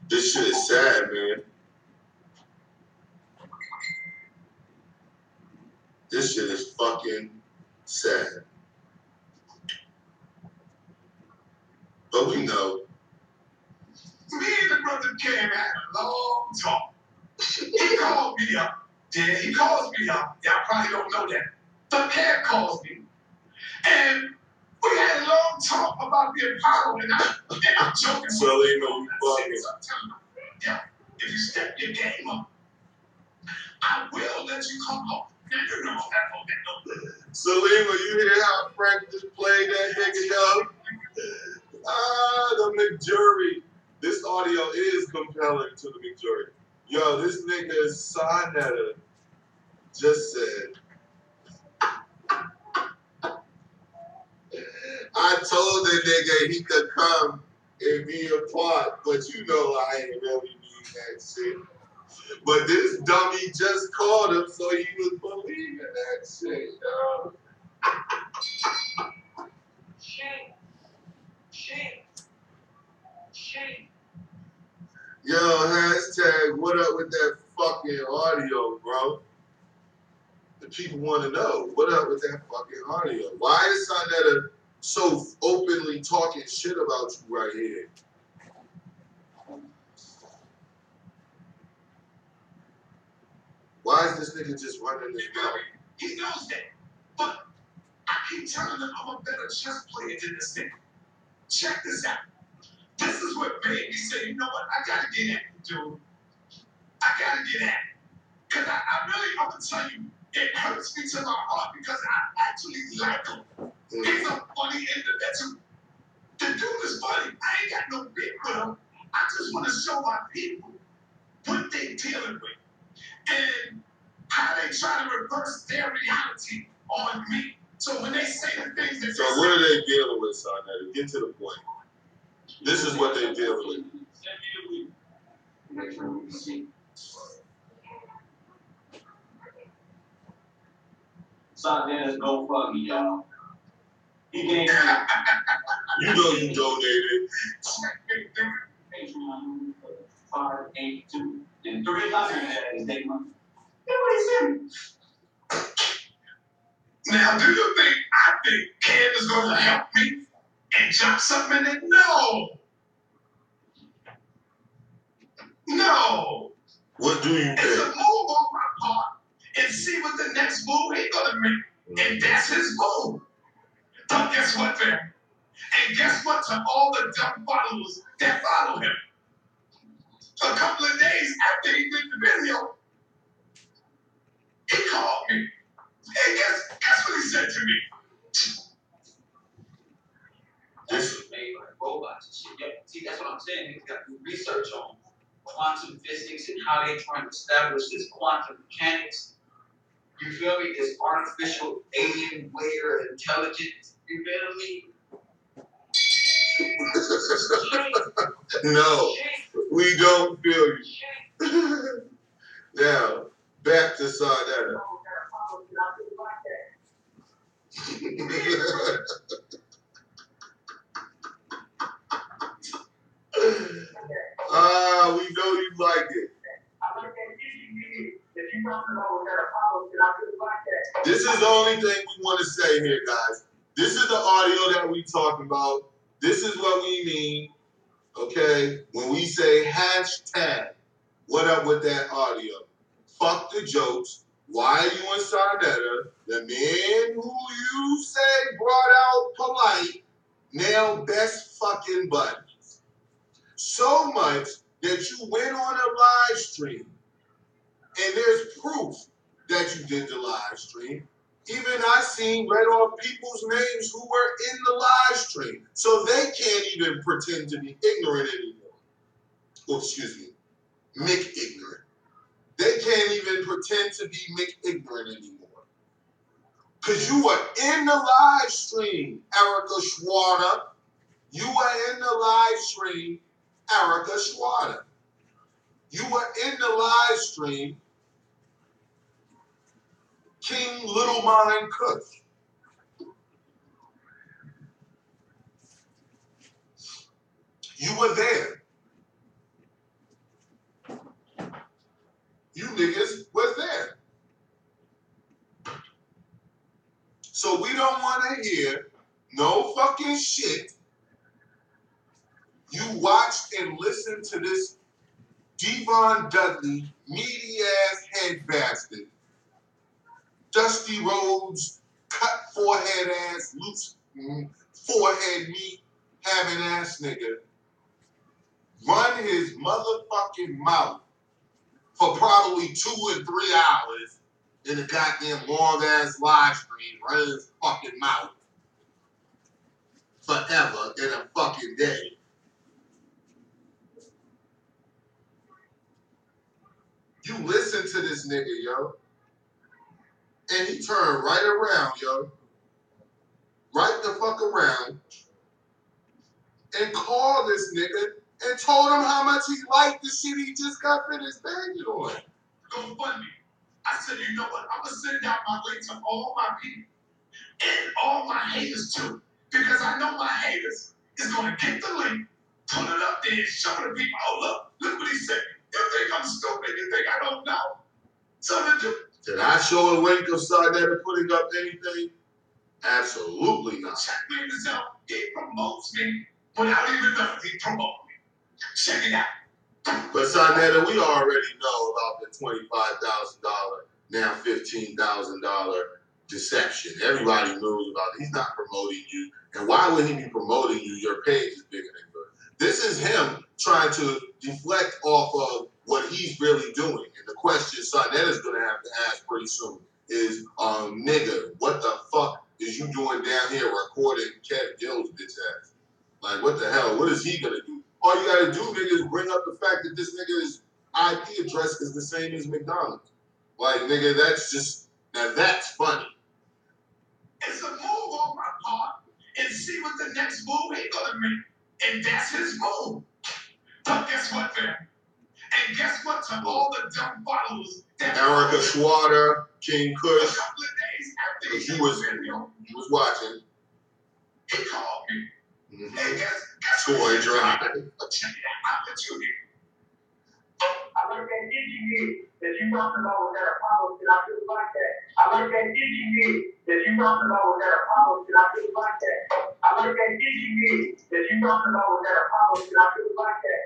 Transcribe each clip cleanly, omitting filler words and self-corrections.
This shit is sad, man. This shit is fucking sad. But we know. Me and the brother Kev had a long talk. He called me up. Yeah, he calls me up. Y'all probably don't know that. But Kev calls me. And we had a long talk about the Apollo, and I'm joking. So they know you fucking. Yeah, if you step your game up, I will let you come home. Now you know that. Salima, you hear how Frank just played that nigga, yo? The McJury. This audio is compelling to the McJury. Yo, this nigga Sonetta just said, I told the nigga he could come and be a part, but you know I ain't really need that shit. But this dummy just called him, so he was believing that shit, yo. Shame. Yo, hashtag, what up with that fucking audio, bro? The people want to know, what up with that fucking audio? Why is Sonetta so openly talking shit about you right here? Why is this nigga just running this mouth? He knows that. But I keep telling him I'm a better chess player than this nigga. Check this out. This is what made me say, you know what? I gotta get at him, dude. I gotta get at him. Because I'm gonna tell you, it hurts me to my heart because I actually like him. He's a funny individual. The dude is funny. I ain't got no beef with him. I just want to show my people what they dealing with and how they try to reverse their reality on me. So when they say the things that so what are they dealing with, Sonetta? Get to the point. This is what they're dealing with. Sonetta's no funny, y'all. He gave You know you donated. Patreon 582 and 300 is their money. Nobody's Now, do you think I think Ken is going to help me and jump something in it? No. No. What do you It's a think? move on my part and see what the next move he's going to make. And that's his move. But guess what, fam? And guess what to all the dumb followers that follow him? A couple of days after he did the video, he called me. And guess what he said to me? That's made like robots and shit. Yeah, see, that's what I'm saying. He's got to do research on quantum physics and how they're trying to establish this quantum mechanics. You feel me? This artificial alien way of intelligence. You feel me? No, we don't feel you. Now, back to Sonetta. We know you like it. This is the only thing we want to say here, guys. This is the audio that we talking about. This is what we mean, okay? When we say hashtag, what up with that audio? Fuck the jokes. Why are you and Sonetta, the man who you say brought out polite, now best fucking buddies? So much that you went on a live stream, and there's proof that you did the live stream. Even I seen read off people's names who were in the live stream. So they can't even pretend to be ignorant anymore. Well, excuse me, Mick-ignorant. They can't even pretend to be Mick-ignorant anymore. Because you were in the live stream, Erica Schwarter. You were in the live stream, Erica Schwarter. You were in the live stream, King Little Mind Cook. You were there. niggas was there. So we don't want to hear no fucking shit. You watched and listened to this Devon Dudley, meaty ass head bastard, Dusty Rhodes, cut forehead ass, loose forehead meat having ass nigga, run his motherfucking mouth for probably 2 and 3 hours in a goddamn long ass live stream, running his fucking mouth forever in a fucking day. You listen to this nigga, yo, and he turned right around, yo, right the fuck around, and called this nigga and told him how much he liked the shit he just got finished banging on. Don't fund me. I said, you know what? I'm going to send out my link to all my people and all my haters too. Because I know my haters is going to get the link, put it up there, and show the people, oh, look what he said. You think I'm stupid? You think I don't know? So did I show a link of Sarnetta putting up anything? Absolutely not. Check me out. He promotes me without even knowing he promotes me. Check it out. But Sarnetta, we already know about the $25,000, now $15,000 deception. Everybody knows about it. He's not promoting you. And why would he be promoting you? Your page is bigger than yours. This is him trying to deflect off of what he's really doing. And the question Sarnetta's going to have to ask pretty soon is, nigga, what the fuck is you doing down here recording KEV bitch ass? Like, what the hell? What is he going to do? All you got to do, nigga, is bring up the fact that this nigga's IP address is the same as McDonald's. Like, nigga, that's just, now that's funny. It's a move on my part and see what the next move he gonna make. And that's his move. But guess what, fam? And guess what to all the dumb followers that Erica Schwader, King Kush, a couple of days after he you was watching. He called me. Mm-hmm. And guess Toy what? drive. Check it out. I'll let you hear. I like that DGD that you talked about with that Apollo shit. I feel like that. I like that DGD that you talked about with that Apollo shit. I feel like that. I like that DGD that you talked about with that Apollo shit. I feel like that.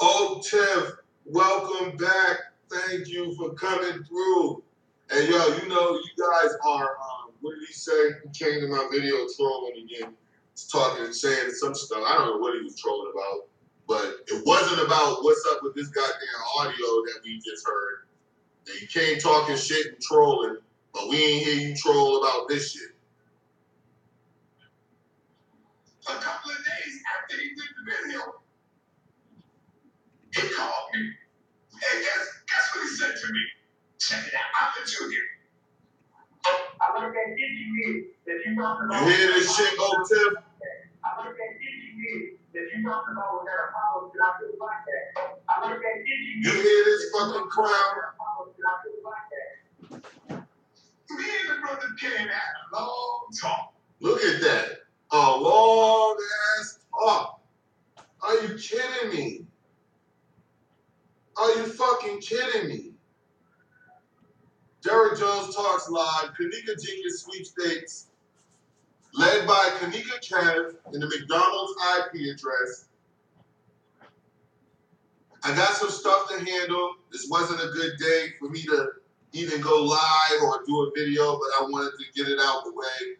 Oh, Tiff, welcome back. Thank you for coming through. And yo, you know, you guys are, what did he say? He came to my video trolling again. He's talking and saying some stuff. I don't know what he was trolling about. But it wasn't about what's up with this goddamn audio that we just heard. And you came talking shit and trolling, but we ain't hear you troll about this shit. A couple of days after he did the video, he called me. And guess what he said to me? Check it out. I'll let you hear. I like that DGD that you talked about. You hear this shit, oh, Tiff? I like that DGD that you talked about with that Apollo shit. I feel like that. I like that DGD. You hear this fucking clown? I feel like that. Me and the brother Ken had a long talk. Look at that. A long ass talk. Are you kidding me? Are you fucking kidding me? Derek Jones Talks Live, KENNEKA JENKINS Sweepstakes, led by KENNEKA KEV in the McDonald's IP address. I got some stuff to handle. This wasn't a good day for me to even go live or do a video, but I wanted to get it out the way.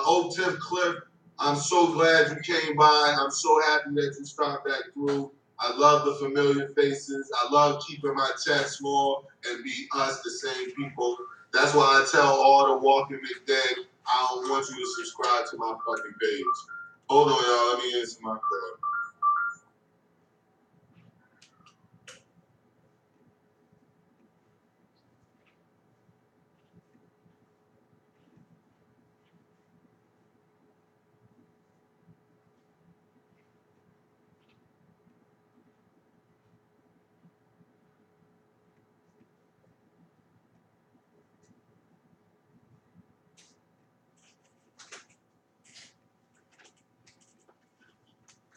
Old Tiff Cliff, I'm so glad you came by. I'm so happy that you stopped back through. I love the familiar faces. I love keeping my chat small and be us, the same people. That's why I tell all the Walking McDead, I don't want you to subscribe to my fucking page. Hold on, y'all. Let me answer my call.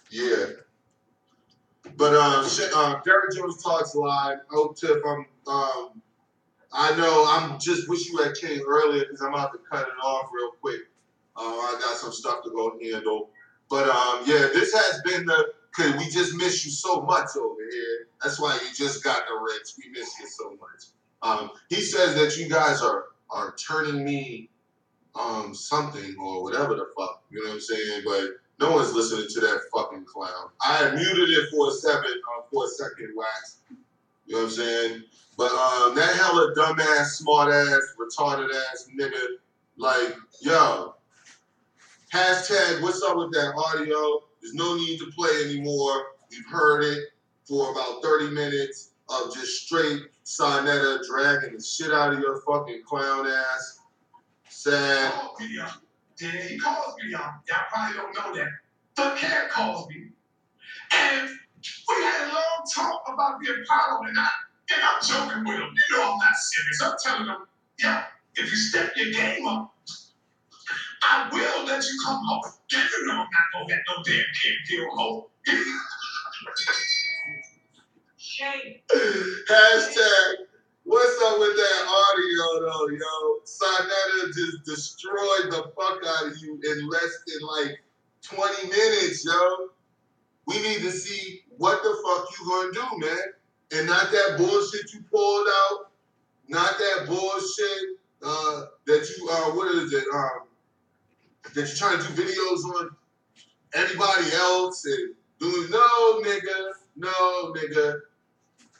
Yeah. But Derek Jones Talks Live. Hope Tiff, I know I'm just wish you had came earlier because I'm about to cut it off real quick. I got some stuff to go handle. But yeah, this has been cause we just miss you so much over here. That's why you just got the Rich. We miss you so much. He says that you guys are turning me something or whatever the fuck. You know what I'm saying? But no one's listening to that fucking clown. I had muted it for a second, Wax. You know what I'm saying? But that hella dumbass, smart ass, retarded ass nigga, like, yo, hashtag, what's up with that audio? There's no need to play anymore. We've heard it for about 30 minutes of just straight Sonetta dragging the shit out of your fucking clown ass. Sad. He calls me, y'all probably don't know that. The cat calls me. And we had a long talk about the Apollo, and I'm joking with him. You know I'm not serious. I'm telling him, yo, if you step your game up, I will let you come home. You know I'm not gonna let no damn kid deal home. Shame. Hashtag, what's up with that audio though, yo? Sonetta just destroyed the fuck out of you in less than like 20 minutes, yo. We need to see what the fuck you gonna do, man. And not that bullshit you pulled out, not that bullshit that you what is it? That you're trying to do videos on everybody else and doing no nigga.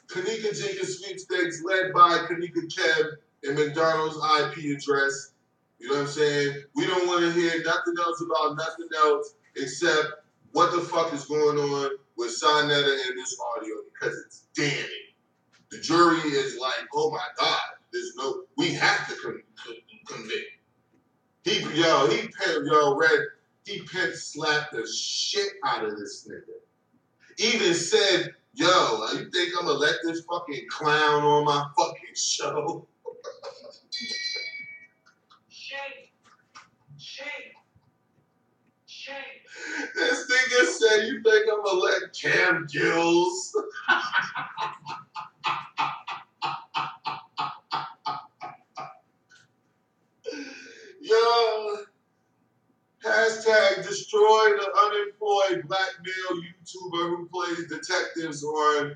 KENNEKA Jenkins Sweepstakes led by KENNEKA KEV and McDonald's IP address. You know what I'm saying? We don't want to hear nothing else about nothing else except what the fuck is going on with Sonetta in this audio because it's damning. The jury is like, oh my God, we have to convict. He pimp slapped the shit out of this nigga. Even said, yo, you think I'm gonna let this fucking clown on my fucking show? Shame. This nigga said, you think I'm gonna let Cam Gills? Yo, hashtag destroy the unemployed black male YouTuber who plays detectives on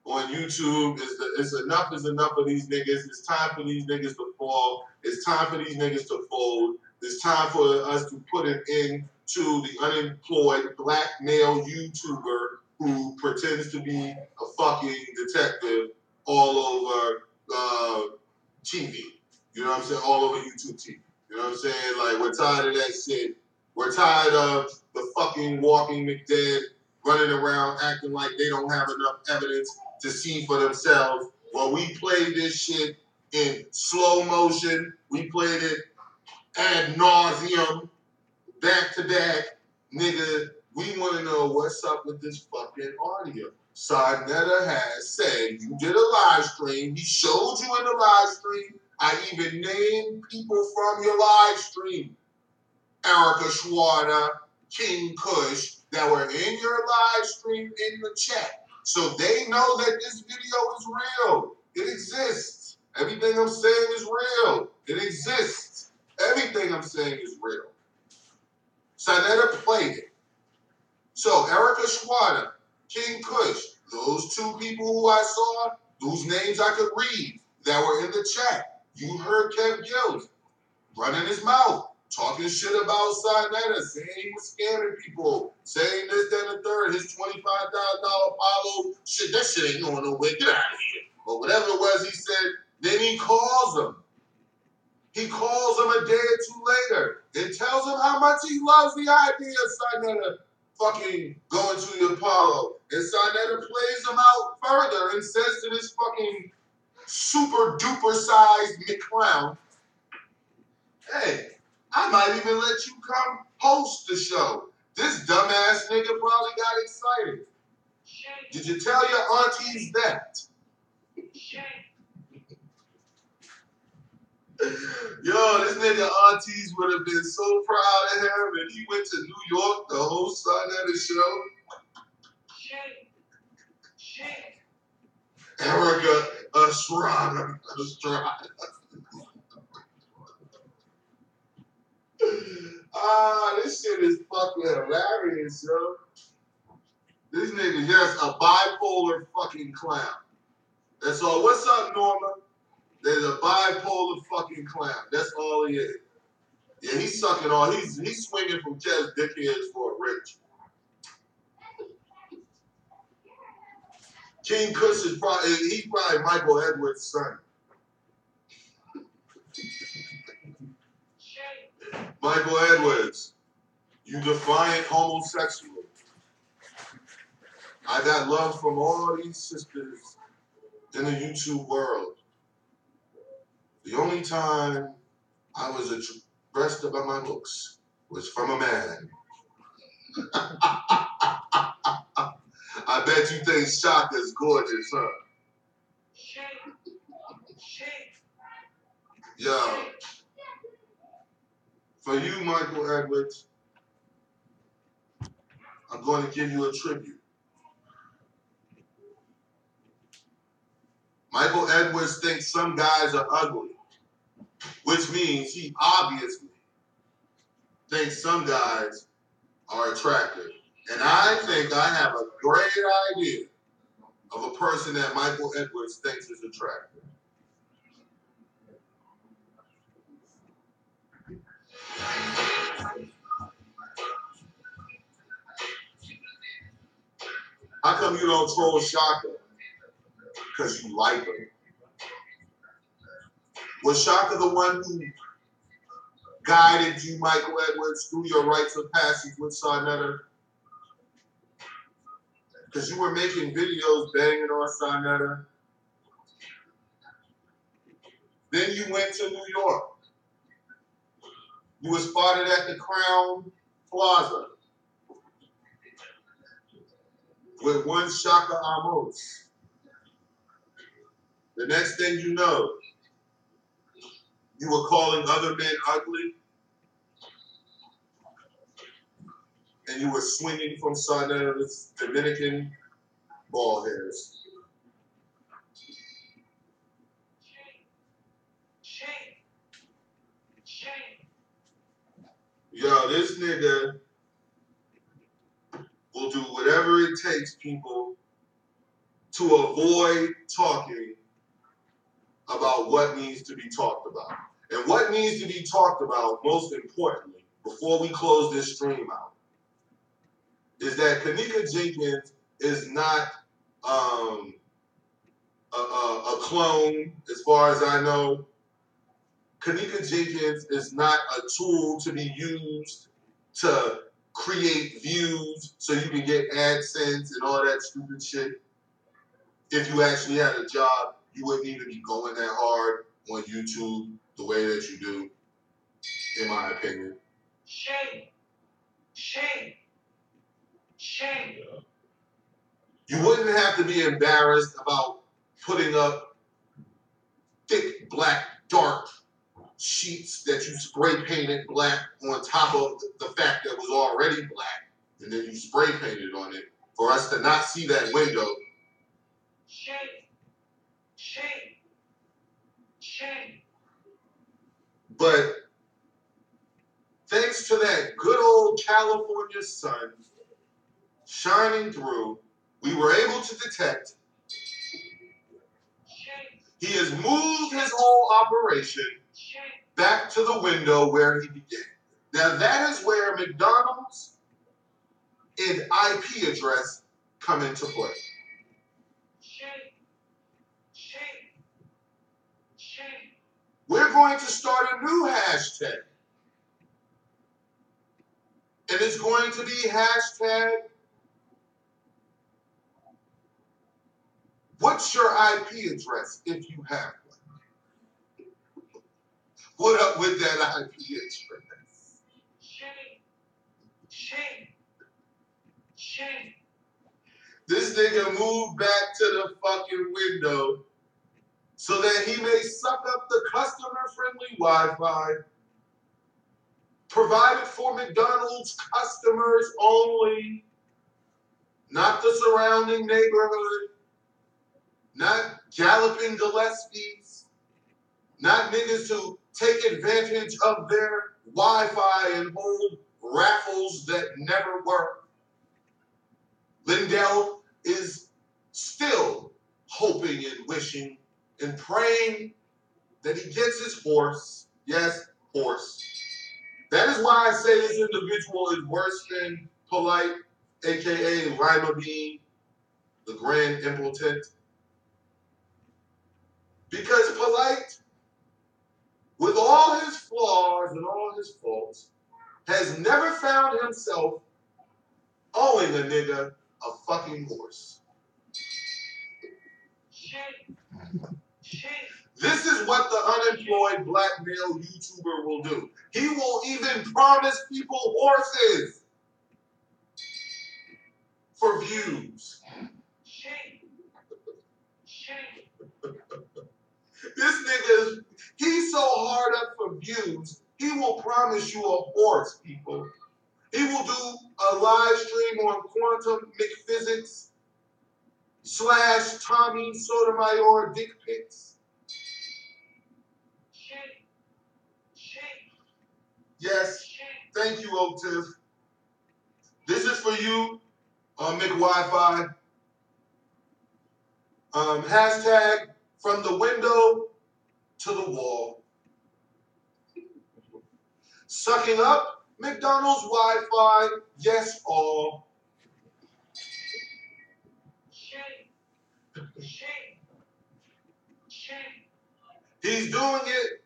YouTube. It's enough is enough of these niggas. It's time for these niggas to fall. It's time for these niggas to fold. It's time for us to put an end to the unemployed black male YouTuber who pretends to be a fucking detective all over TV. You know what I'm saying? All over YouTube TV. You know what I'm saying? Like, we're tired of that shit. We're tired of the fucking Walking McDead running around acting like they don't have enough evidence to see for themselves. Well, we played this shit in slow motion. We played it ad nauseum, back to back. Nigga, we want to know what's up with this fucking audio. Sonetta has said you did a live stream. He showed you in the live stream. I even named people from your live stream. Erica Schwarter, King Kush, that were in your live stream in the chat. So they know that this video is real. It exists. Everything I'm saying is real. It exists. Everything I'm saying is real. Sonetta played it. So Erica Schwarter, King Kush, those two people who I saw, whose names I could read that were in the chat. You heard Kev Gills running his mouth, talking shit about Sonetta, saying he was scamming people, saying this, that, and the third, his $25,000 follow, shit, that shit ain't going nowhere, get out of here. Or whatever it was he said, then he calls him. He calls him a day or two later and tells him how much he loves the idea of Sonetta fucking going to the Apollo. And Sonetta plays him out further and says to this fucking super duper sized McClown, hey, I might even let you come host the show. This dumbass nigga probably got excited. Did you tell your aunties that? Yo, this nigga aunties would have been so proud of him, and he went to New York to host Sonetta show. Erica Estrada. This shit is fucking hilarious, yo. This nigga just a bipolar fucking clown. That's all. What's up, Norma? There's a bipolar fucking clown. That's all he is. Yeah, he's sucking all. He's swinging from Kev's dickheads for a rich. King Kush is he's probably Michael Edwards' son. Michael Edwards, you defiant homosexual. I got love from all these sisters in the YouTube world. The only time I was addressed about my looks was from a man. I bet you think Shaka's gorgeous, huh? Yo. For you, Michael Edwards, I'm going to give you a tribute. Michael Edwards thinks some guys are ugly, which means he obviously thinks some guys are attractive. And I think I have a great idea of a person that Michael Edwards thinks is attractive. How come you don't troll Shaka? Because you like her. Was Shaka the one who guided you, Michael Edwards, through your rites of passage with Sarnetta? Because you were making videos banging on Sarnetta. Then you went to New York. You were spotted at the Crown Plaza with one Shaka Amos. The next thing you know, you were calling other men ugly, and you were swinging from Sarnetta's Dominican ball hairs. Yo, this nigga will do whatever it takes, people, to avoid talking about what needs to be talked about. And what needs to be talked about, most importantly, before we close this stream out, is that KENNEKA Jenkins is not a clone, as far as I know. KENNEKA Jenkins is not a tool to be used to create views so you can get AdSense and all that stupid shit. If you actually had a job, you wouldn't even be going that hard on YouTube the way that you do, in my opinion. Shame. Shame. Shame. You wouldn't have to be embarrassed about putting up thick, black, dark sheets that you spray painted black on top of the fact that was already black, and then you spray painted on it for us to not see that window. Shame. Shame. Shame. But thanks to that good old California sun shining through, we were able to detect he has moved his whole operation back to the window where he began. Now that is where McDonald's and IP address come into play. We're going to start a new hashtag. And it's going to be hashtag, what's your IP address if you have one? What up with that IP address? Shame. Shame. Shame. This nigga moved back to the fucking window so that he may suck up the customer-friendly Wi-Fi provided for McDonald's customers only, not not the surrounding neighborhood, not galloping Gillespies, not niggas who take advantage of their Wi-Fi and hold raffles that never work. Lindell is still hoping and wishing and praying that he gets his horse. Yes, horse. That is why I say this individual is worse than Polite, aka Lima Bean, the Grand Impotent. Because Polite, with all his flaws and all his faults, has never found himself owing a nigga a fucking horse. This is what the unemployed black male YouTuber will do. He will even promise people horses for views. This nigga, he's so hard up for views, he will promise you a horse, people. He will do a live stream on quantum McPhysics / Tommy Sotomayor dick pics. Yes, thank you, Otiv. This is for you, McWi-Fi. Hashtag from the window to the wall. Sucking up McDonald's Wi-Fi, yes all. He's doing it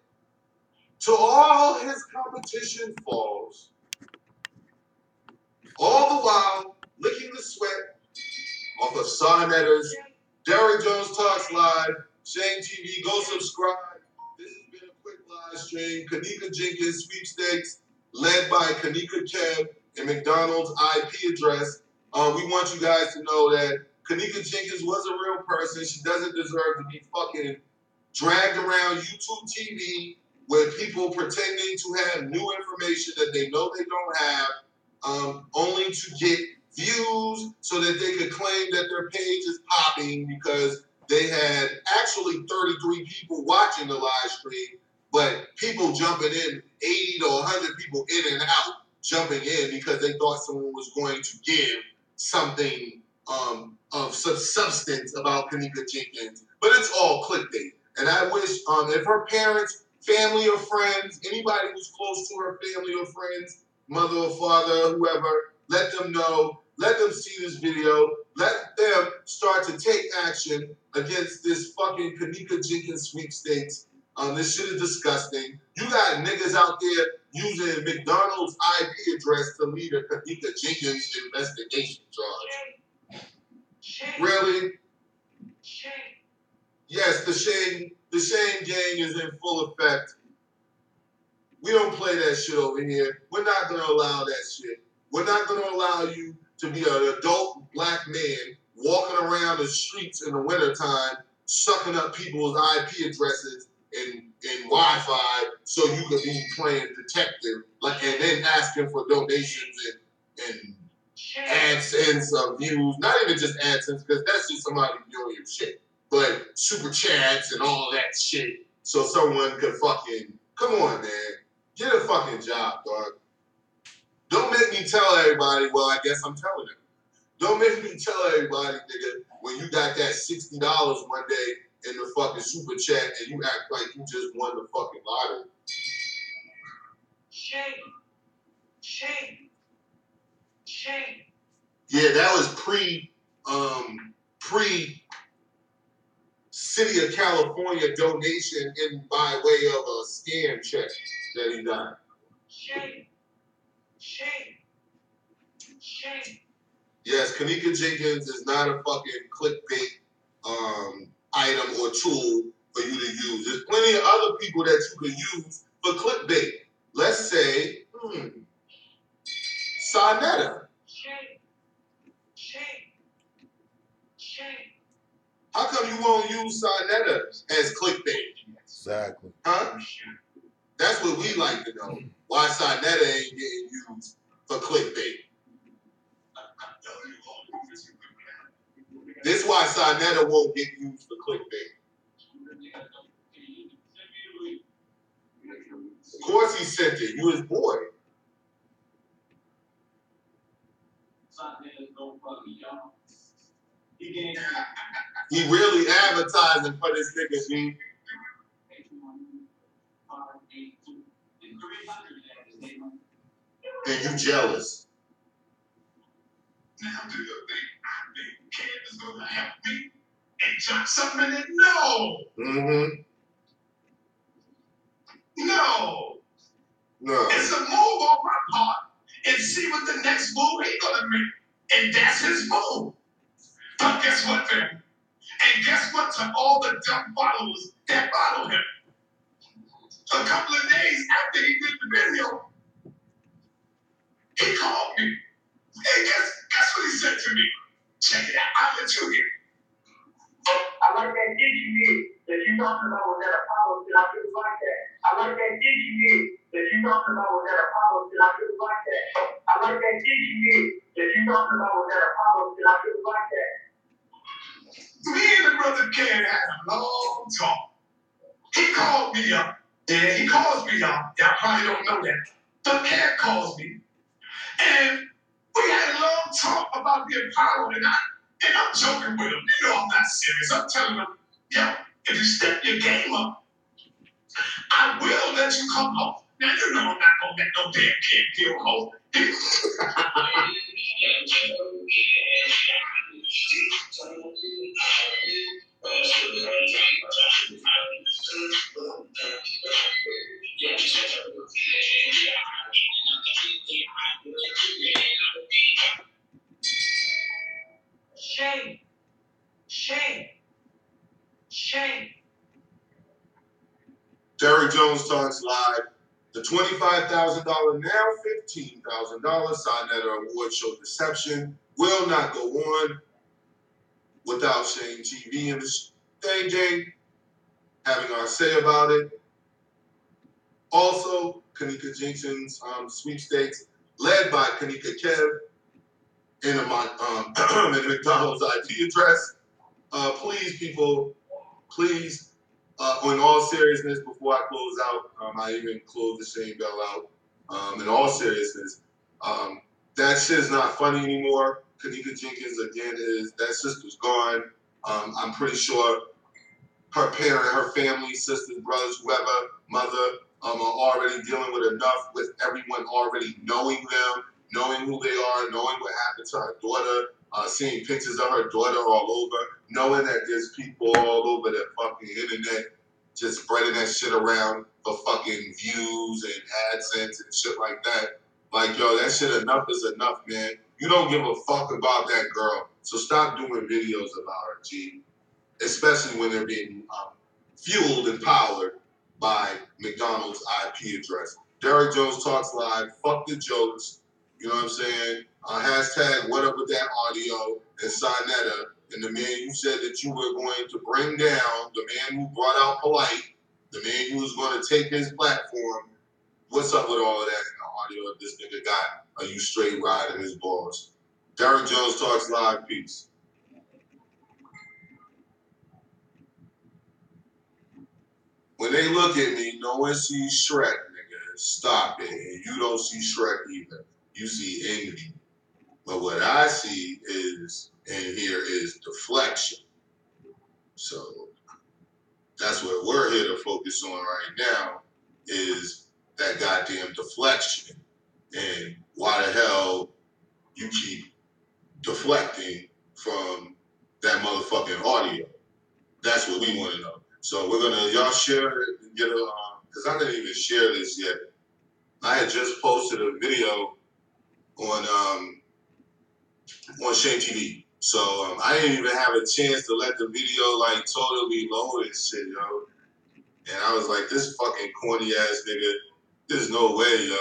till all his competition falls. All the while licking the sweat off of Sarnetta's Derrick Jones Talks Live, Shane TV. Go subscribe. This has been a quick live stream. KENNEKA Jenkins sweepstakes led by KENNEKA KEV and McDonald's IP address. We want you guys to know that KENNEKA Jenkins was a real person. She doesn't deserve to be fucking dragged around YouTube TV with people pretending to have new information that they know they don't have, only to get views so that they could claim that their page is popping because they had actually 33 people watching the live stream, but people jumping in, 80 to 100 people in and out jumping in because they thought someone was going to give something of substance about KENNEKA Jenkins. But it's all clickbait. And I wish if her parents, family or friends, anybody who's close to her family or friends, mother or father, whoever, let them know, let them see this video, let them start to take action against this fucking KENNEKA Jenkins sweepstakes. This shit is disgusting. You got niggas out there using McDonald's IP address to lead a KENNEKA Jenkins investigation charge. Really? Yes, the shame gang is in full effect. We don't play that shit over here. We're not going to allow that shit. We're not going to allow you to be an adult black man walking around the streets in the wintertime, sucking up people's IP addresses and Wi-Fi so you can be playing detective, and then asking for donations and AdSense views. Not even just AdSense, because that's just somebody viewing your shit. But super chats and all that shit so someone could fucking, come on, man. Get a fucking job, dog. Don't make me tell everybody, well, I guess I'm telling them. Don't make me tell everybody, nigga, when you got that $60 one day in the fucking super chat and you act like you just won the fucking lottery. Shame. Yeah, that was pre City of California donation by way of a scam check that he got. Shame. Yes, KENNEKA Jenkins is not a fucking clickbait item or tool for you to use. There's plenty of other people that you could use for clickbait. Let's say, Sarnetta. How come you won't use Sarnetta as clickbait? Exactly. Huh? That's what we like to know. Why Sarnetta ain't getting used for clickbait. This is why Sinetta won't get used for clickbait. Of course he sent it. You his boy. He really advertising for this nigga, G. And you jealous. Now do you think Kev is gonna help me and jump something in it? No. Mm-hmm. No. No. It's a move on my part and see what the next move he gonna make. And that's his move. But guess what, fam? And guess what to all the dumb followers that follow him? A couple of days after he did the video, he called me. And guess what he said to me? Check it out. I'll let you hear. I like that gig you did that you talking about with that Apollo shit. I just like that. I like that gig you did that you talking about with that Apollo shit. I just like that. I like that gig you did that you talking about with that Apollo shit. I just like that. Me and the brother Ken had a long talk. He called me up. Yeah, he calls me up. Y'all probably don't know that. But Ken calls me. And we had a long talk about the Apollo, and I'm joking with him. You know I'm not serious. I'm telling him, yo, if you step your game up, I will let you come home. Now you know I'm not gonna let no damn kid feel home. Shame. Shame. Shame. Derrick Jones Talks Live. The $25,000, now $15,000 Sinetta Award Show Deception will not go on without Shane TV and the Thing Gang having our say about it. Also, KENNEKA Jenkins sweepstakes led by KENNEKA KEV in a McDonald's IP address. Please, people, please. In all seriousness, before I close out, I even close the Shane Bell out. In all seriousness, that shit is not funny anymore. KENNEKA Jenkins, again, that sister's gone. I'm pretty sure her parent, her family, sisters, brothers, whoever, mother, are already dealing with enough with everyone already knowing them, knowing who they are, knowing what happened to her daughter, seeing pictures of her daughter all over, knowing that there's people all over the fucking internet just spreading that shit around for fucking views and AdSense and shit like that. Like, yo, that shit enough is enough, man. You don't give a fuck about that girl, so stop doing videos about her, G. Especially when they're being fueled and powered by McDonald's IP address. Derrick Jones Talks Live. Fuck the jokes. You know what I'm saying? Hashtag what up with that audio and Sinetta. And the man you said that you were going to bring down, the man who brought out Polite, the man who was going to take his platform. What's up with all of that in the audio that this nigga got? Are you straight riding his balls? Derrick Jones Talks Live. Peace. When they look at me, no one sees Shrek, nigga. Stop it. And you don't see Shrek either. You see envy. But what I see is, and here is deflection. So that's what we're here to focus on right now, is that goddamn deflection. And why the hell you keep deflecting from that motherfucking audio. That's what we want to know. So we're gonna, y'all share it and get it on, because I didn't even share this yet. I had just posted a video on Shane TV. So I didn't even have a chance to let the video like totally load and shit, yo. And I was like, this fucking corny ass nigga, there's no way, yo.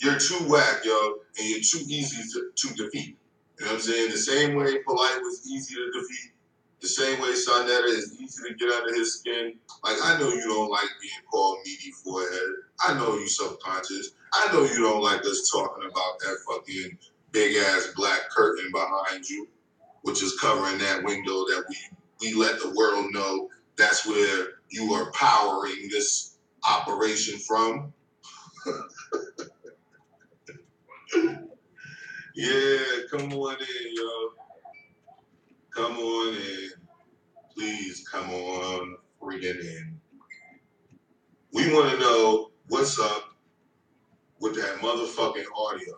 You're too whack, yo, and you're too easy to defeat. You know what I'm saying? The same way Polite was easy to defeat, the same way Sinetta is easy to get under his skin. Like, I know you don't like being called meaty forehead. I know you subconscious. I know you don't like us talking about that fucking big ass black curtain behind you. which is covering that window that we let the world know that's where you are powering this operation from. Yeah, come on in, yo. Come on in. Please come on friggin' in. We want to know what's up with that motherfucking audio.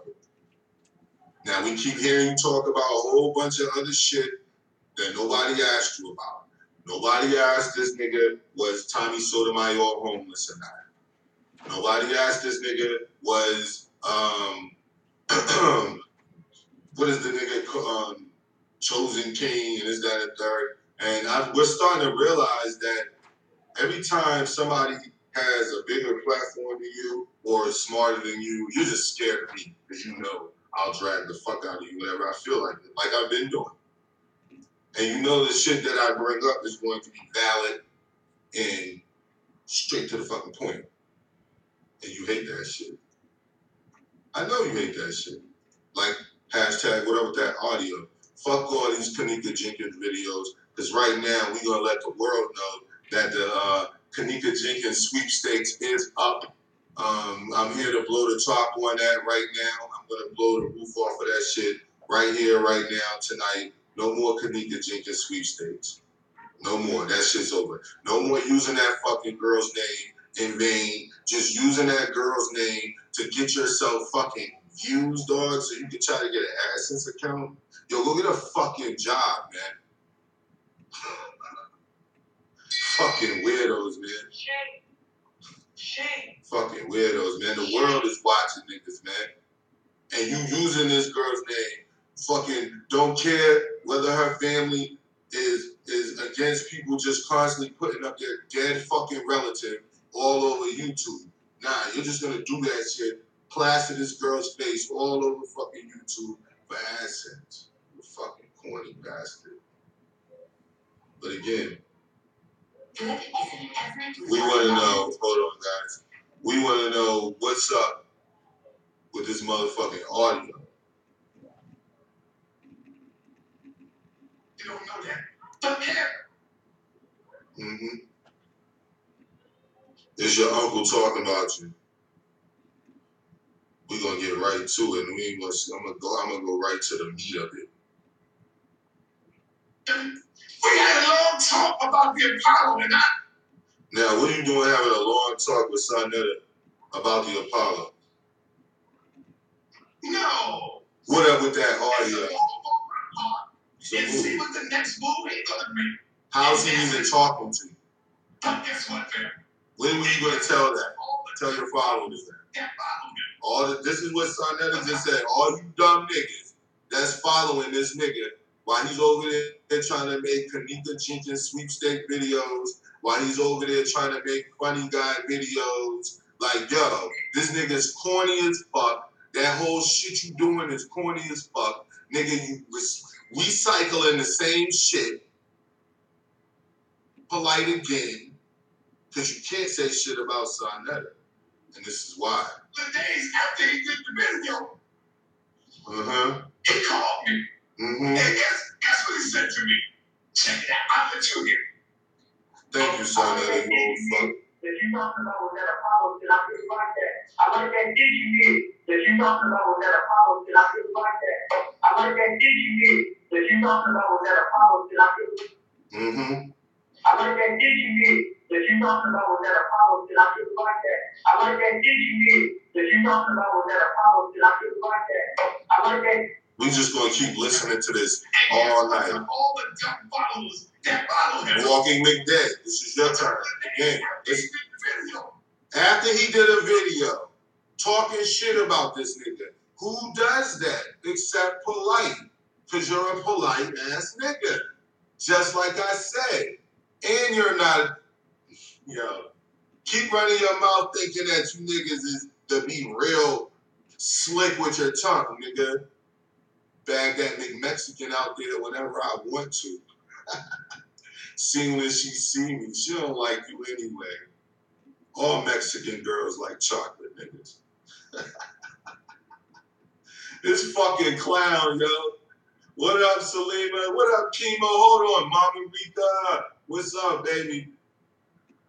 Now, we keep hearing you talk about a whole bunch of other shit that nobody asked you about. Nobody asked this nigga, was Tommy Sotomayor homeless or not? Nobody asked this nigga, was, what is the nigga, Chosen King and this, that, and third. And we're starting to realize that every time somebody has a bigger platform than you or is smarter than you, you're just scared of me because you know I'll drag the fuck out of you whenever I feel like I've been doing. And you know the shit that I bring up is going to be valid and straight to the fucking point. And you hate that shit. I know you hate that shit. Like, hashtag whatever with that audio. Fuck all these KENNEKA Jenkins videos, because right now we're going to let the world know that the KENNEKA Jenkins sweepstakes is up. I'm here to blow the top on that right now. I'm going to blow the roof off of that shit right here, right now, tonight. No more KENNEKA Jenkins sweepstakes. No more. That shit's over. No more using that fucking girl's name in vain. Just using that girl's name to get yourself fucking views, dog, so you can try to get an AdSense account. Yo, go get a fucking job, man. Fucking weirdos, man. Shame. Fucking weirdos, man. The world is watching niggas, man. And you using this girl's name. Fucking don't care whether her family is against people just constantly putting up their dead fucking relative all over YouTube. Nah, you're just gonna do that shit, plaster this girl's face all over fucking YouTube for AdSense. You fucking corny bastard. But again, we want to know, hold on guys, we want to know what's up with this motherfucking audio. You don't know that. Don't care. Mm-hmm. It's your uncle talking about you. We're gonna get right to it, and we ain't gonna I'm gonna go right to the meat of it. We had a long talk about the Apollo and Now, what are you doing having a long talk with Sonetta about the Apollo? No. What up with that audio? And see what the next move ain't gonna be. How's he even talking to you? But guess what, fam? When were you gonna tell that? Tell your followers that. That follow me. This is what Sonetta just said. All you dumb niggas that's following this nigga while he's over there trying to make KENNEKA Jenkins sweepstake videos, while he's over there trying to make funny guy videos. Like, yo, this nigga's corny as fuck. That whole shit you doing is corny as fuck. Nigga, you recycling the same shit. Polite again. Because you can't say shit about Sonetta. And this is why. The days after he did the video, Uh-huh. he called me. Mm-hmm. And guess what he said to me? Check it out. I'll let you hear. Thank you, Sonetta, you old fuck. That you talking about with that Apollo shit, I feel like that. I like that digi did that you talking about with that Apollo shit, I feel like that. I like that digi did that you talking about with that Apollo shit, I feel. Mm-hmm. I like that digi did that you talking about with that Apollo shit, I feel like that. I like that digi did that you talking about with that Apollo shit, I feel like that. I like that. We just gonna keep listening to this all night. All the dumb followers that follow him. Walking McDead, this is your turn. Again, after he did a video talking shit about this nigga, who does that except polite? Because you're a polite ass nigga. Just like I said. And you're not, keep running your mouth thinking that you niggas is to be real slick with your tongue, nigga. Bag that McMexican out there whenever I want to. Soon as she see me, she don't like you anyway. All Mexican girls like chocolate niggas. This fucking clown, yo. What up, Salima? What up, Chemo? Hold on, Mama Rita. What's up, baby?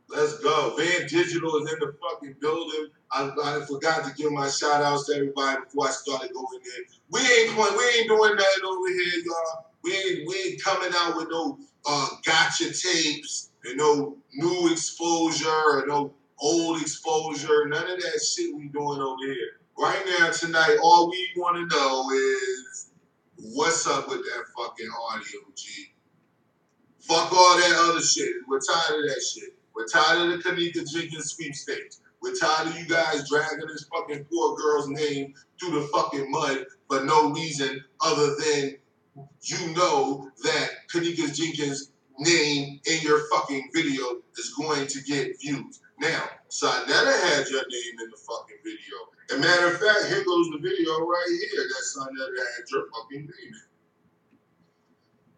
Let's go. Van Digital is in the fucking building. I forgot to give my shout outs to everybody before I started going in. We ain't doing nothing over here, y'all. We ain't coming out with no gotcha tapes and no new exposure or no old exposure. None of that shit we doing over here. Right now, tonight, all we want to know is what's up with that fucking audio, G. Fuck all that other shit. We're tired of that shit. We're tired of the KENNEKA Jenkins sweepstakes. We're tired of you guys dragging this fucking poor girl's name through the fucking mud for no reason other than you know that KENNEKA Jenkins' name in your fucking video is going to get views. Now, Sonetta had your name in the fucking video. As a matter of fact, here goes the video right here that Sonetta had your fucking name in.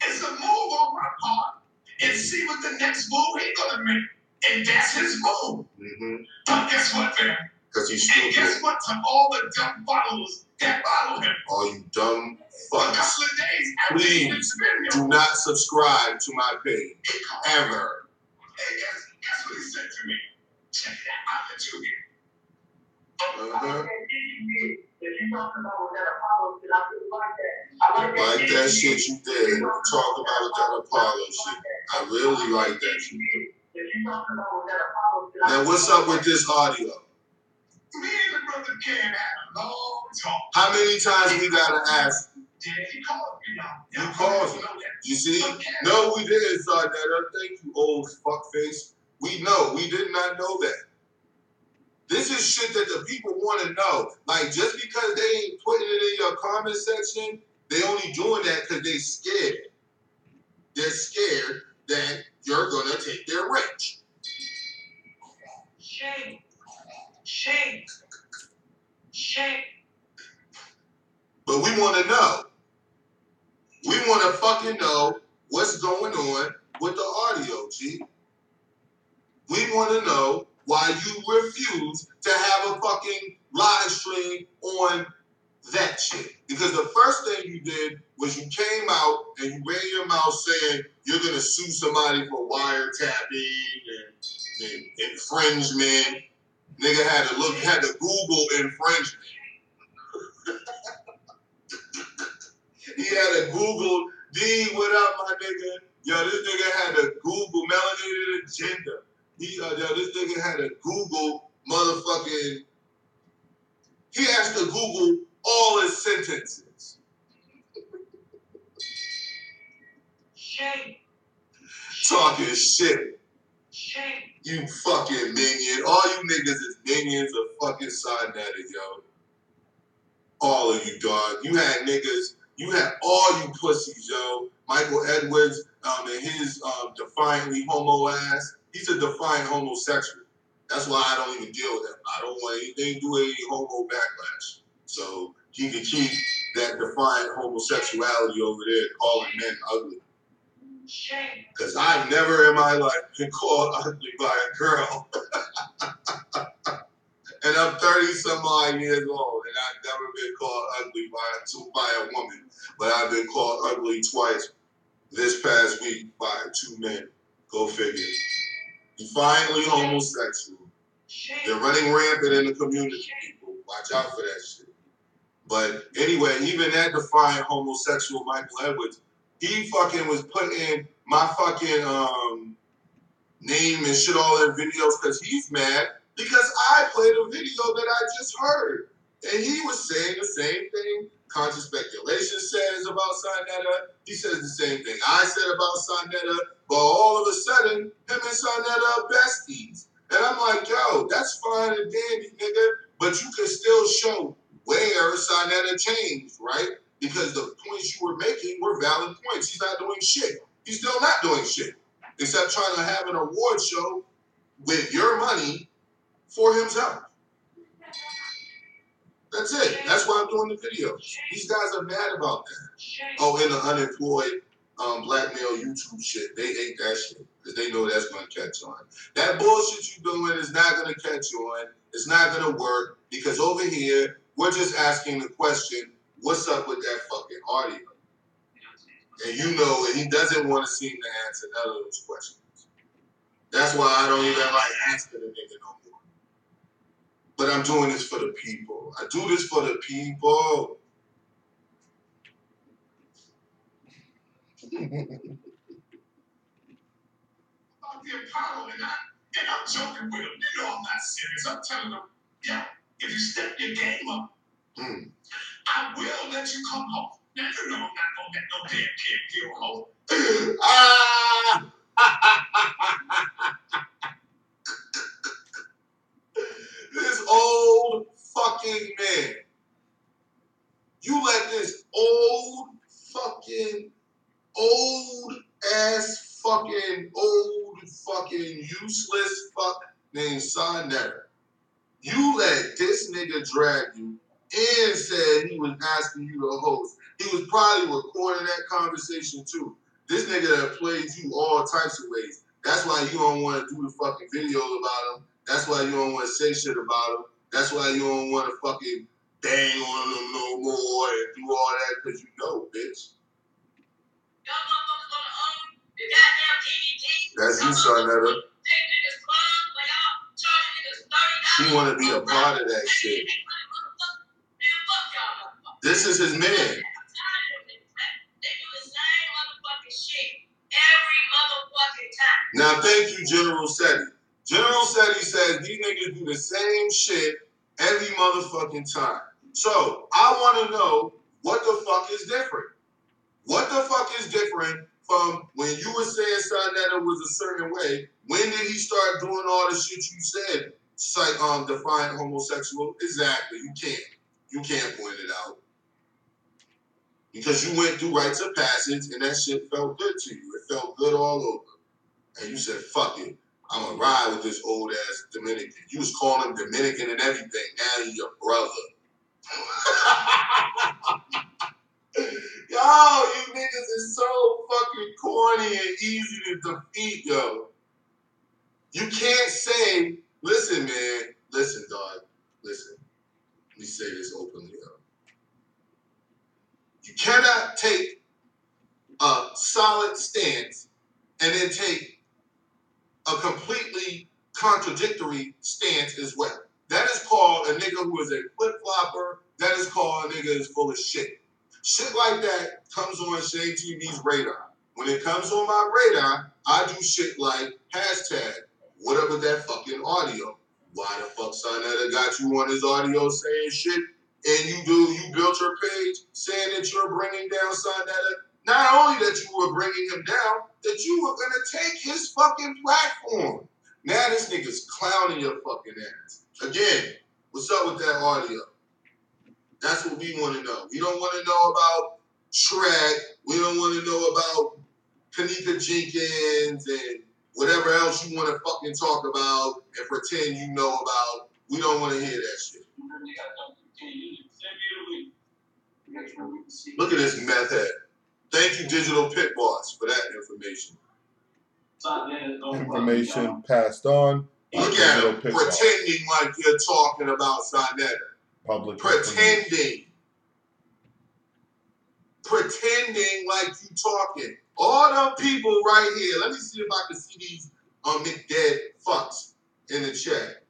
It's a move on my part and see what the next move he's gonna make. And that's his move. But guess what, man? Because he's stupid. And guess what to all the dumb followers that follow him? All you dumb A fucks. couple of days after Please do not subscribe to my page. Ever. Hey, guess what he said to me? Check it out. I'll let you hear. Like that shit you did. Talk about that Apollo shit. I really like that shit. Now, what's up with this audio? Me and the brother Ken had a long talk. How many times we gotta ask? Yeah, he called me now. You called me. You see? No, we didn't start that up. Thank you, old fuckface. We know. We did not know that. This is shit that the people want to know. Like, just because they ain't putting it in your comment section, they only doing that because they scared. They're scared that you're going to take their rich. Shame. Shame. Shame. But we want to know. We want to fucking know what's going on with the audio, G. We want to know why you refuse to have a fucking live stream on that shit. Because the first thing you did was you came out and you ran your mouth saying you're going to sue somebody for wiretapping and infringement. Nigga had to Google infringement. He had to Google, D, what up, my nigga? Yo, this nigga had to Google melanated agenda. This nigga had to Google motherfucking, he has to Google all his sentences. Shame. Talking shit. Shame. You fucking minion. All you niggas is minions of fucking Sonetta, yo. All of you, dog. You had niggas, you had all you pussies, yo. Michael Edwards and his defiantly homo ass. He's a defiant homosexual. That's why I don't even deal with him. I don't want anything to do with any homo backlash. So he can keep that defiant homosexuality over there, calling men ugly. Because I've never in my life been called ugly by a girl. And I'm 30-some-odd years old, and I've never been called ugly by a woman. But I've been called ugly twice this past week by 2 men. Go figure. Defiantly homosexual. They're running rampant in the community, people. Watch out for that shit. But anyway, even that defiant homosexual Michael Edwards, he fucking was putting my fucking name and shit all in videos because he's mad because I played a video that I just heard. And he was saying the same thing Conscious Speculation says about Sonetta. He says the same thing I said about Sonetta. But all of a sudden, him and Sonetta are besties. And I'm like, yo, that's fine and dandy, nigga. But you can still show where Sonetta changed, right? Because the points you were making were valid points. He's not doing shit. He's still not doing shit. Except trying to have an award show with your money for himself. That's it. That's why I'm doing the video. These guys are mad about that. Oh, and the unemployed blackmail YouTube shit. They hate that shit because they know that's going to catch on. That bullshit you're doing is not going to catch on. It's not going to work because over here, we're just asking the question, what's up with that fucking audio? And you know, and he doesn't want to seem to answer none of those questions. That's why I don't even like asking the nigga no more. But I'm doing this for the people. I do this for the people. About the Apollo, and I'm joking with him. You know I'm not serious. I'm telling him, yo, if you step your game up, I will let you come home. Now you know I'm not gonna let no damn kid go home. This old fucking man. You let this old ass fucking useless fuck named Sonetta. You let this nigga drag you and said he was asking you to host. He was probably recording that conversation too. This nigga that plays you all types of ways. That's why you don't want to do the fucking videos about him. That's why you don't want to say shit about him. That's why you don't want to fucking bang on him no more and do all that because you know, bitch. Y'all motherfuckers gonna own the goddamn DVD. That's you, Sonetta. She want to be a part of that shit. This is his man. Now, thank you, General Setti. General Setti says these niggas do the same shit every motherfucking time. So, I want to know what the fuck is different. What the fuck is different from when you were saying Sonetta was a certain way? When did he start doing all the shit you said? Define homosexual? Exactly. You can't point it out. Because you went through rites of passage and that shit felt good to you. It felt good all over. And you said, fuck it. I'm gonna ride with this old ass Dominican. You was calling him Dominican and everything. Now he's your brother. Yo, you niggas is so fucking corny and easy to defeat, yo. You can't say, listen, man. Listen, dog. Listen. Let me say this openly, yo. You cannot take a solid stance and then take a completely contradictory stance as well. That is called a nigga who is a flip-flopper. That is called a nigga is full of shit. Shit like that comes on Shade TV's radar. When it comes on my radar, I do shit like hashtag, whatever that fucking audio. Why the fuck Sonetta got you on his audio saying shit? And you built your page saying that you're bringing down Sonetta. Not only that you were bringing him down, that you were going to take his fucking platform. Now this nigga's clowning your fucking ass. Again, what's up with that audio? That's what we want to know. We don't want to know about Shrek. We don't want to know about KENNEKA Jenkins and whatever else you want to fucking talk about and pretend you know about. We don't want to hear that shit. Look at this meth head. Thank you, Digital Pit Boss, for that information. Information passed on. Look at him, pretending like you're talking about Sonetta. Public pretending like you talking. All them people right here. Let me see if I can see these McDead fucks in the chat.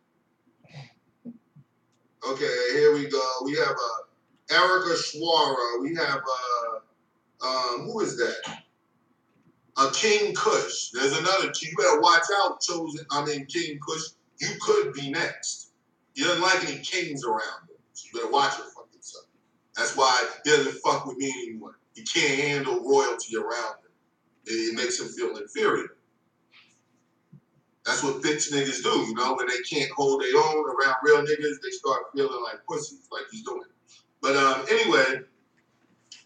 Okay, here we go. We have Erica Schwara. We have who is that? A King Kush. There's another King. You better watch out, King Kush. You could be next. He doesn't like any kings around him. So you better watch your fucking self. That's why he doesn't fuck with me anymore. He can't handle royalty around him. It makes him feel inferior. That's what bitch niggas do, you know? When they can't hold their own around real niggas, they start feeling like pussies, like he's doing. But anyway,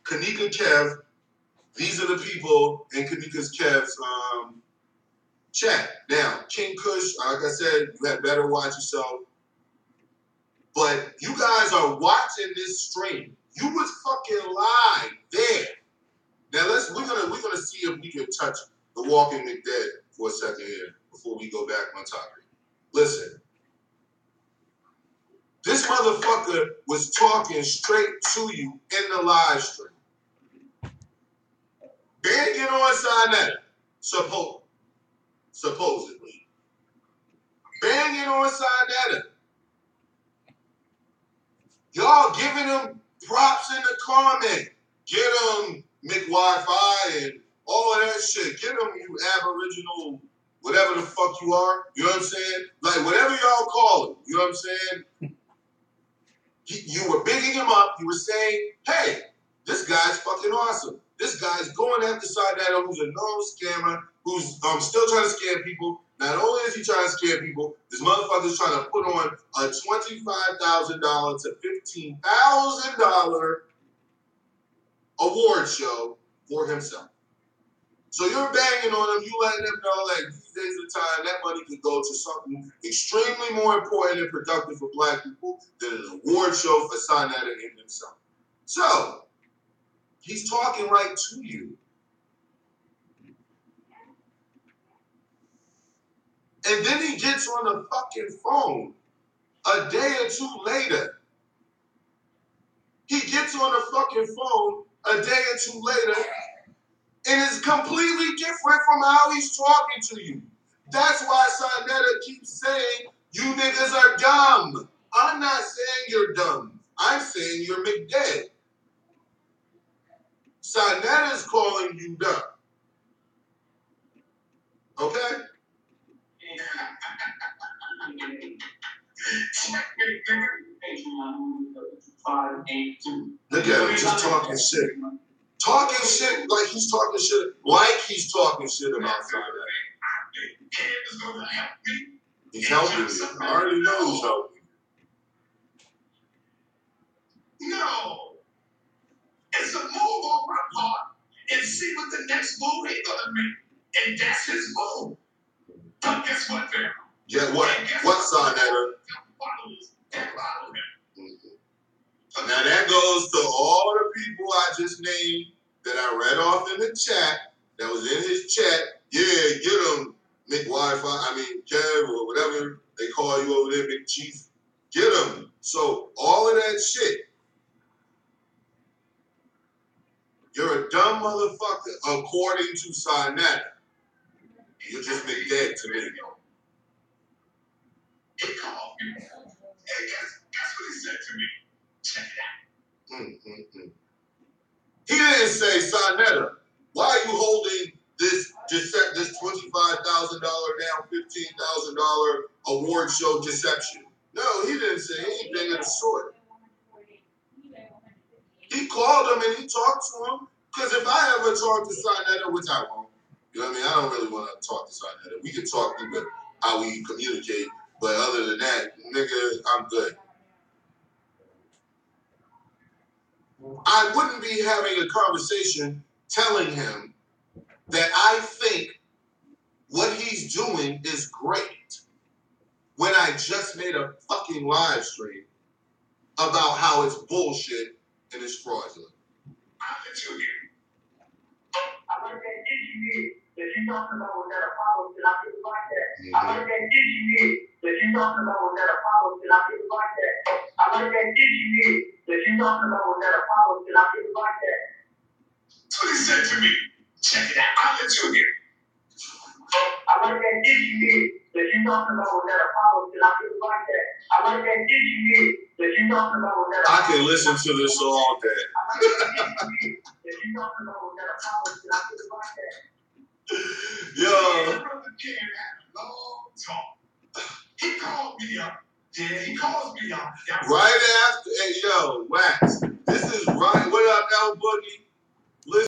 KENNEKA Kev, these are the people in KENNEKA's Kev's chat. Now, King Kush, like I said, you had better watch yourself. But you guys are watching this stream. You was fucking live there. Now we're gonna see if we can touch the Walking McDead for a second here before we go back on topic. Listen. This motherfucker was talking straight to you in the live stream. banging on Sinetta, supposedly. Banging on Sinetta. Y'all giving him props in the comment. Get him McWi-Fi and all of that shit. Get him, you aboriginal, whatever the fuck you are. You know what I'm saying? Like, whatever y'all call him. You know what I'm saying? You were bigging him up. You were saying, hey, this guy's fucking awesome. This guy's going after Sinetta, who's a known scammer, who's still trying to scam people. Not only is he trying to scam people, this motherfucker's trying to put on a $25,000 to $15,000 award show for himself. So you're banging on him, you letting them know, like, these days of the time, that money could go to something extremely more important and productive for black people than an award show for Sinetta in himself. So, he's talking right to you. And then he gets on the fucking phone a day or two later. He gets on the fucking phone a day or two later and it's completely different from how he's talking to you. That's why Sinetta keeps saying, you niggas are dumb. I'm not saying you're dumb. I'm saying you're McDead. Sinetta's calling you dumb. Okay? Look at him, just talking shit. Talking shit like he's talking shit, like he's talking shit about Sinetta. He's helping me. I already know he's helping me. No. It's a move on my part and see what the next move he's gonna make. And that's his move. But guess what, fam? Yeah, what? What, Sinetta? Now that goes to all the people I just named that I read off in the chat, that was in his chat. Yeah, get him, KEV, or whatever they call you over there, McChief. Get him. So all of that shit. You're a dumb motherfucker, according to Sinetta. You're just McDead to me. He called me. Hey, guess what he said to me? Check it out. He didn't say, Sinetta, why are you holding this $25,000 down, $15,000 award show deception? No, he didn't say anything of the sort. He called him and he talked to him. Because if I ever talk to Sinetta, which I won't, you know what I mean? I don't really want to talk to Sinetta. We can talk through how we communicate, but other than that, nigga, I'm good. I wouldn't be having a conversation telling him that I think what he's doing is great when I just made a fucking live stream about how it's bullshit and it's fraudulent. I'll let you hear. I like that itchy that you talking about with that Apollo shit. I feel like that. I like that itchy that you talking about with that Apollo shit. I feel like that. I like that itchy that you talking about with that Apollo shit. I feel like that. That's what he said to me. Check it out. I'll let you hear. I like that itchy that you talking about with that Apollo shit. I feel like that. I like that itchy that you talking about with that. I can listen to this all day. I like that itchy that you talking about with that Apollo shit. I feel like that. Yo. Brother Ken had a long talk. He called me up. Yeah, he calls me up. Right after, hey, yo, Wax, this is right. What up, L Boogie?